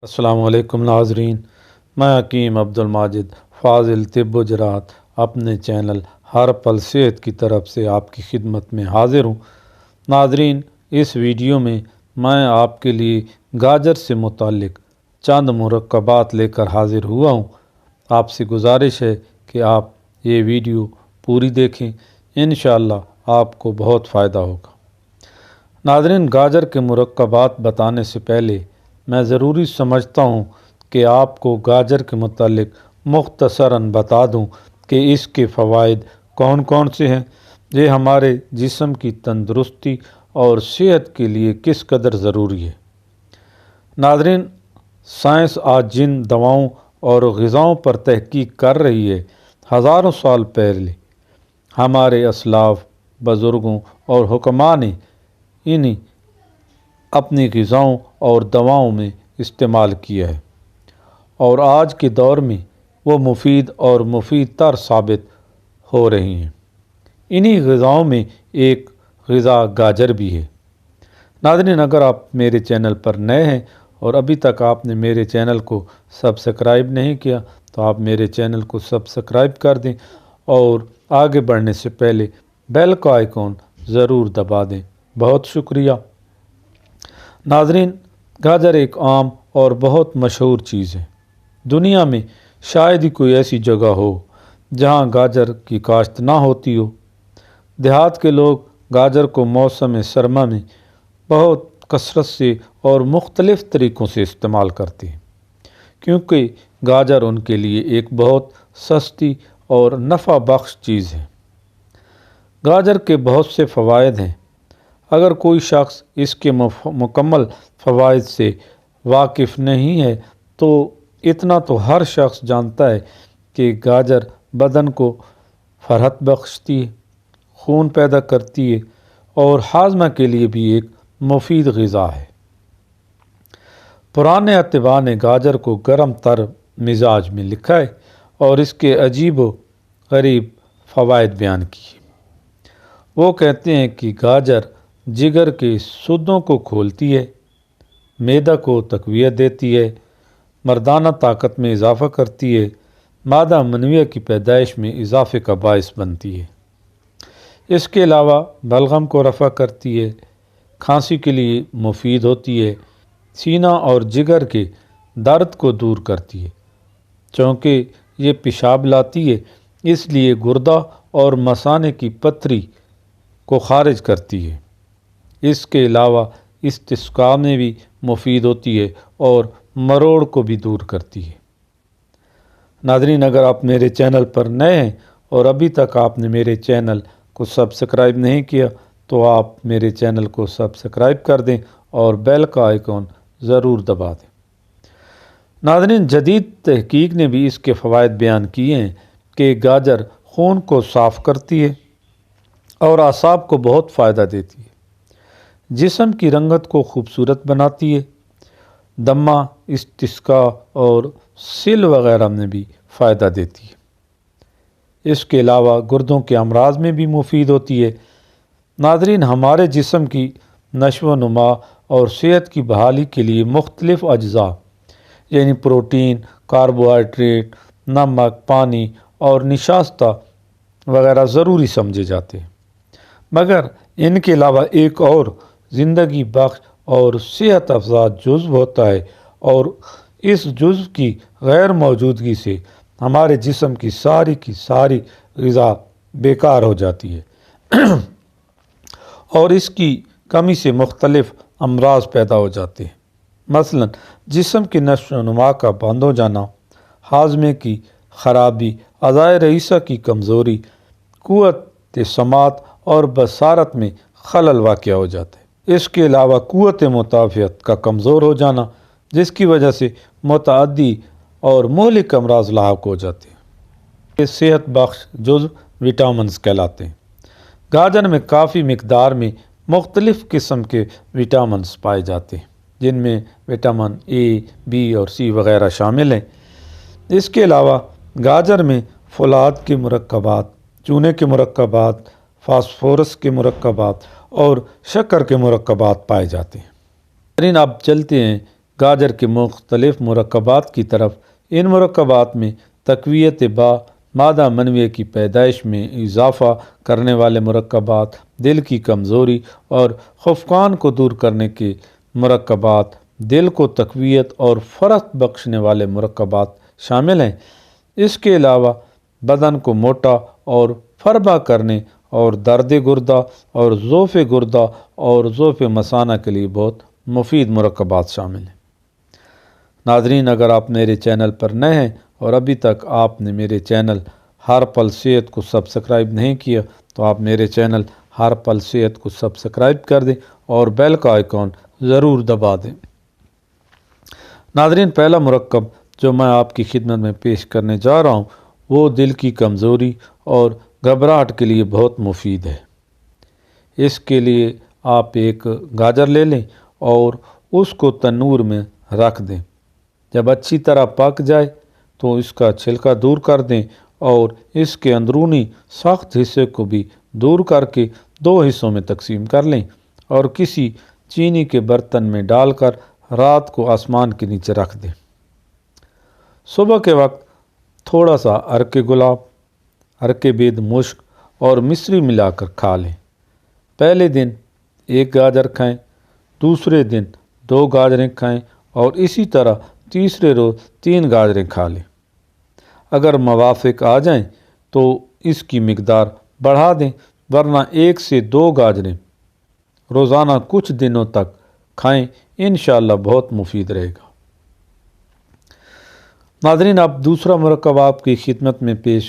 السلام علیکم ناظرین، میں حکیم عبدالماجد فاضل طب و جراحت اپنے چینل ہر پل صحت کی طرف سے آپ کی خدمت میں حاضر ہوں۔ ناظرین، اس ویڈیو میں آپ کے لیے گاجر سے متعلق چند مرکبات لے کر حاضر ہوا ہوں۔ آپ سے گزارش ہے کہ آپ یہ ویڈیو پوری دیکھیں، انشاءاللہ آپ کو بہت فائدہ ہوگا۔ ناظرین، گاجر کے مرکبات بتانے سے پہلے میں ضروری سمجھتا ہوں کہ آپ کو گاجر کے متعلق مختصراً بتا دوں کہ اس کے فوائد کون کون سے ہیں، یہ ہمارے جسم کی تندرستی اور صحت کے لیے کس قدر ضروری ہے۔ ناظرین، سائنس آج جن دواؤں اور غذاؤں پر تحقیق کر رہی ہے، ہزاروں سال پہلے ہمارے اسلاف، بزرگوں اور حکماء نے انہیں اپنی غذاؤں اور دواؤں میں استعمال کیا ہے، اور آج کے دور میں وہ مفید اور مفید تر ثابت ہو رہی ہیں۔ انہی غذاؤں میں ایک غذا گاجر بھی ہے۔ ناظرین، اگر آپ میرے چینل پر نئے ہیں اور ابھی تک آپ نے میرے چینل کو سبسکرائب نہیں کیا تو آپ میرے چینل کو سبسکرائب کر دیں اور آگے بڑھنے سے پہلے بیل کا آئیکن ضرور دبا دیں۔ بہت شکریہ۔ ناظرین، گاجر ایک عام اور بہت مشہور چیز ہے۔ دنیا میں شاید ہی کوئی ایسی جگہ ہو جہاں گاجر کی کاشت نہ ہوتی ہو۔ دیہات کے لوگ گاجر کو موسم سرما میں بہت کثرت سے اور مختلف طریقوں سے استعمال کرتے ہیں، کیونکہ گاجر ان کے لیے ایک بہت سستی اور نفع بخش چیز ہے۔ گاجر کے بہت سے فوائد ہیں۔ اگر کوئی شخص اس کے مکمل فوائد سے واقف نہیں ہے تو اتنا تو ہر شخص جانتا ہے کہ گاجر بدن کو فرحت بخشتی ہے، خون پیدا کرتی ہے اور ہاضمہ کے لیے بھی ایک مفید غذا ہے۔ پرانے ادباء نے گاجر کو گرم تر مزاج میں لکھا ہے اور اس کے عجیب و غریب فوائد بیان کیے۔ وہ کہتے ہیں کہ گاجر جگر کے سدوں کو کھولتی ہے، معدہ کو تقویت دیتی ہے، مردانہ طاقت میں اضافہ کرتی ہے، مادہ منویہ کی پیدائش میں اضافے کا باعث بنتی ہے۔ اس کے علاوہ بلغم کو رفع کرتی ہے، کھانسی کے لیے مفید ہوتی ہے، سینہ اور جگر کے درد کو دور کرتی ہے، چونکہ یہ پیشاب لاتی ہے، اس لیے گردہ اور مثانے کی پتھری کو خارج کرتی ہے۔ اس کے علاوہ استسقاء میں بھی مفید ہوتی ہے اور مروڑ کو بھی دور کرتی ہے۔ ناظرین، اگر آپ میرے چینل پر نئے ہیں اور ابھی تک آپ نے میرے چینل کو سبسکرائب نہیں کیا تو آپ میرے چینل کو سبسکرائب کر دیں اور بیل کا آئیکن ضرور دبا دیں۔ ناظرین، جدید تحقیق نے بھی اس کے فوائد بیان کیے ہیں کہ گاجر خون کو صاف کرتی ہے اور اعصاب کو بہت فائدہ دیتی ہے، جسم کی رنگت کو خوبصورت بناتی ہے، دمہ، استسقاء اور سل وغیرہ میں بھی فائدہ دیتی ہے۔ اس کے علاوہ گردوں کے امراض میں بھی مفید ہوتی ہے۔ ناظرین، ہمارے جسم کی نشو و نما اور صحت کی بحالی کے لیے مختلف اجزاء یعنی پروٹین، کاربوہائیڈریٹ، نمک، پانی اور نشاستہ وغیرہ ضروری سمجھے جاتے ہیں، مگر ان کے علاوہ ایک اور زندگی بخش اور صحت افزا جزو ہوتا ہے، اور اس جزو کی غیر موجودگی سے ہمارے جسم کی ساری غذا بیکار ہو جاتی ہے اور اس کی کمی سے مختلف امراض پیدا ہو جاتے ہیں۔ مثلا جسم کی نشو و نما کا بند ہو جانا، ہاضمے کی خرابی، اعضائے رئیسہ کی کمزوری، قوت سماعت اور بصارت میں خلل واقع ہو جاتا ہے۔ اس کے علاوہ قوت مدافعت کا کمزور ہو جانا، جس کی وجہ سے متعدی اور مہلک امراض لاحق ہو جاتے ہیں۔ یہ صحت بخش جزو وٹامنز کہلاتے ہیں۔ گاجر میں کافی مقدار میں مختلف قسم کے وٹامنز پائے جاتے ہیں، جن میں وٹامن اے، بی اور سی وغیرہ شامل ہیں۔ اس کے علاوہ گاجر میں فولاد کے مرکبات، چونے کے مرکبات، فاسفورس کے مرکبات اور شکر کے مرکبات پائے جاتے ہیں۔ اب چلتے ہیں گاجر کے مختلف مرکبات کی طرف۔ ان مرکبات میں تقویت مادہ منویہ کی پیدائش میں اضافہ کرنے والے مرکبات، دل کی کمزوری اور خفقان کو دور کرنے کے مرکبات، دل کو تقویت اور فرحت بخشنے والے مرکبات شامل ہیں۔ اس کے علاوہ بدن کو موٹا اور فربا کرنے اور درد گردہ اور ضعف گردہ اور ضعف مثانہ کے لیے بہت مفید مرکبات شامل ہیں۔ ناظرین، اگر آپ میرے چینل پر نئے ہیں اور ابھی تک آپ نے میرے چینل ہر پل صحت کو سبسکرائب نہیں کیا تو آپ میرے چینل ہر پل صحت کو سبسکرائب کر دیں اور بیل کا آئیکن ضرور دبا دیں۔ ناظرین، پہلا مرکب جو میں آپ کی خدمت میں پیش کرنے جا رہا ہوں وہ دل کی کمزوری اور گھبراہٹ کے لیے بہت مفید ہے۔ اس کے لیے آپ ایک گاجر لے لیں اور اس کو تنور میں رکھ دیں۔ جب اچھی طرح پک جائے تو اس کا چھلکا دور کر دیں اور اس کے اندرونی سخت حصے کو بھی دور کر کے 2 حصوں میں تقسیم کر لیں اور کسی چینی کے برتن میں ڈال کر رات کو آسمان کے نیچے رکھ دیں۔ صبح کے وقت تھوڑا سا عرق گلاب، عرق بید مشک اور مصری ملا کر کھا لیں۔ پہلے دن 1 گاجر کھائیں، دوسرے دن 2 گاجریں کھائیں اور اسی طرح تیسرے روز 3 گاجریں کھا لیں۔ اگر موافق آ جائیں تو اس کی مقدار بڑھا دیں، ورنہ 1 سے 2 گاجریں روزانہ کچھ دنوں تک کھائیں، انشاءاللہ بہت مفید رہے گا۔ ناظرین، اب دوسرا مرکب آپ کی خدمت میں پیش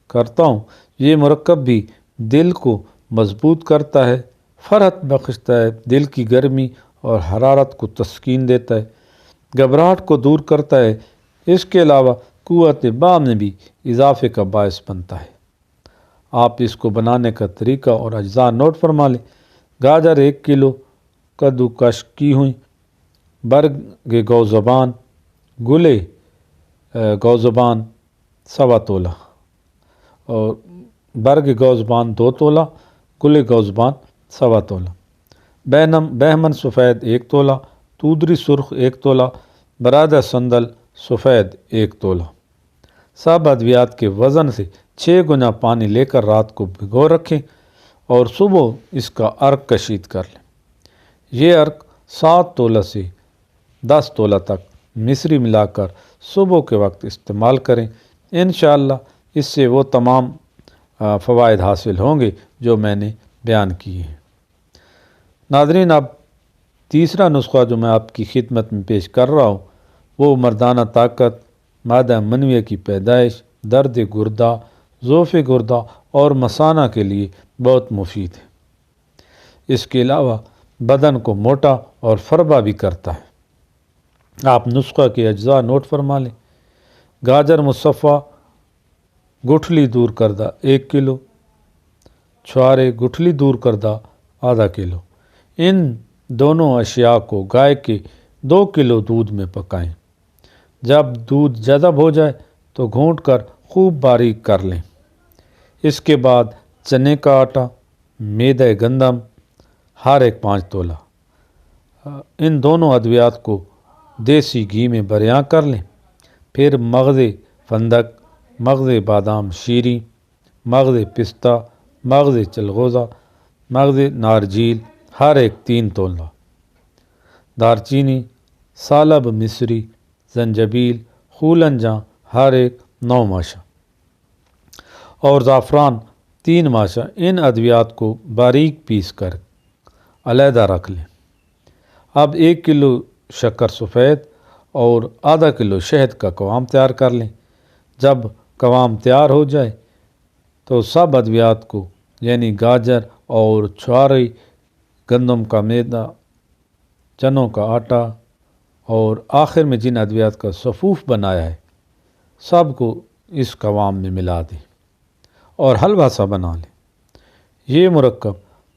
کرتا ہوں۔ یہ مرکب بھی دل کو مضبوط کرتا ہے، فرحت بخشتا ہے، دل کی گرمی اور حرارت کو تسکین دیتا ہے، گھبراہٹ کو دور کرتا ہے۔ اس کے علاوہ قوت باہ میں بھی اضافے کا باعث بنتا ہے۔ آپ اس کو بنانے کا طریقہ اور اجزاء نوٹ فرما لیں۔ گاجر 1 کلو، کدو کش کی ہوئی، برگ گوزبان، گلے گوزبان 1.25 تولہ اور برگ گوزبان 2 تولہ، گلے گوزبان 1.25 تولہ، بہمن سفید 1 تولہ، تودری سرخ 1 تولہ، برادہ سندل سفید 1 تولہ۔ سب ادویات کے وزن سے 6 گنا پانی لے کر رات کو بھگو رکھیں اور صبح اس کا عرق کشید کر لیں۔ یہ عرق 7 تولہ سے 10 تولہ تک مصری ملا کر صبح کے وقت استعمال کریں۔ انشاءاللہ اس سے وہ تمام فوائد حاصل ہوں گے جو میں نے بیان کیے ہیں۔ ناظرین، اب تیسرا نسخہ جو میں آپ کی خدمت میں پیش کر رہا ہوں وہ مردانہ طاقت، مادہ منویہ کی پیدائش، درد گردہ، ضعف گردہ اور مثانہ کے لیے بہت مفید ہے۔ اس کے علاوہ بدن کو موٹا اور فربا بھی کرتا ہے۔ آپ نسخہ کے اجزاء نوٹ فرما لیں۔ گاجر مصفہ گٹھلی دور کردہ 1 کلو، چھوارے گٹھلی دور کردہ ½ کلو۔ ان دونوں اشیاء کو گائے کے 2 کلو دودھ میں پکائیں۔ جب دودھ جذب ہو جائے تو گھونٹ کر خوب باریک کر لیں۔ اس کے بعد چنے کا آٹا، میدہ گندم ہر ایک 5 تولہ، ان دونوں ادویات کو دیسی گھی میں بریاں کر لیں۔ پھر مغز فندق، مغز بادام شیریں، مغز پستہ، مغز چلغوزہ، مغز نارجیل ہر ایک 3 تولہ، دارچینی، سالب مصری، زنجبیل، خولن جاں ہر ایک 9 ماشا اور زعفران 3 ماشا۔ ان ادویات کو باریک پیس کر علیحدہ رکھ لیں۔ اب 1 کلو شکر سفید اور ½ کلو شہد کا قوام تیار کر لیں۔ جب قوام تیار ہو جائے تو سب ادویات کو یعنی گاجر اور چھوارے، گندم کا میدا، چنوں کا آٹا اور آخر میں جن ادویات کا صفوف بنایا ہے سب کو اس قوام میں ملا دیں اور حلوہ سا بنا لیں۔ یہ مرکب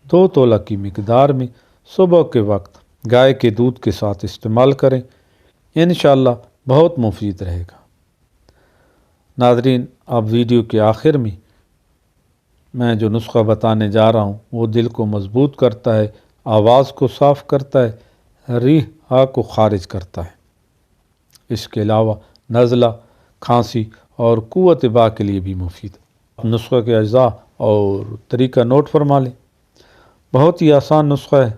2 تولہ کی مقدار میں صبح کے وقت گائے کے دودھ کے ساتھ استعمال کریں، انشاءاللہ بہت مفید رہے گا۔ ناظرین، اب ویڈیو کے آخر میں جو نسخہ بتانے جا رہا ہوں وہ دل کو مضبوط کرتا ہے، آواز کو صاف کرتا ہے، ریح کو خارج کرتا ہے۔ اس کے علاوہ نزلہ، کھانسی اور قوت باہ کے لیے بھی مفید ہے۔ نسخے کے اجزاء اور طریقہ نوٹ فرما لیں۔ بہت ہی آسان نسخہ ہے۔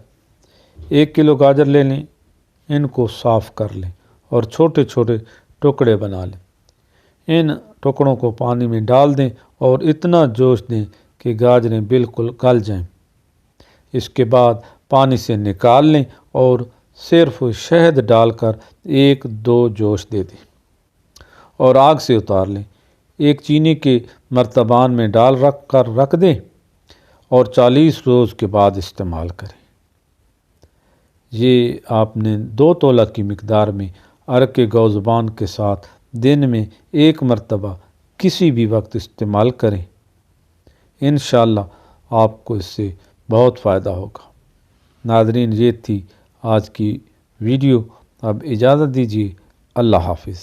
1 کلو گاجر لے لیں، ان کو صاف کر لیں اور چھوٹے چھوٹے ٹکڑے بنا لیں۔ ان ٹکڑوں کو پانی میں ڈال دیں اور اتنا جوش دیں کہ گاجریں بالکل گل جائیں۔ اس کے بعد پانی سے نکال لیں اور صرف شہد ڈال کر 1-2 جوش دے دیں اور آگ سے اتار لیں۔ ایک چینی کے مرتبان میں ڈال رکھ دیں اور 40 روز کے بعد استعمال کریں۔ یہ آپ نے 2 تولہ کی مقدار میں عرق گوزبان کے ساتھ دن میں 1 مرتبہ کسی بھی وقت استعمال کریں۔ انشاءاللہ آپ کو اس سے بہت فائدہ ہوگا۔ ناظرین، یہ تھی آج کی ویڈیو۔ اب اجازت دیجیے۔ اللہ حافظ۔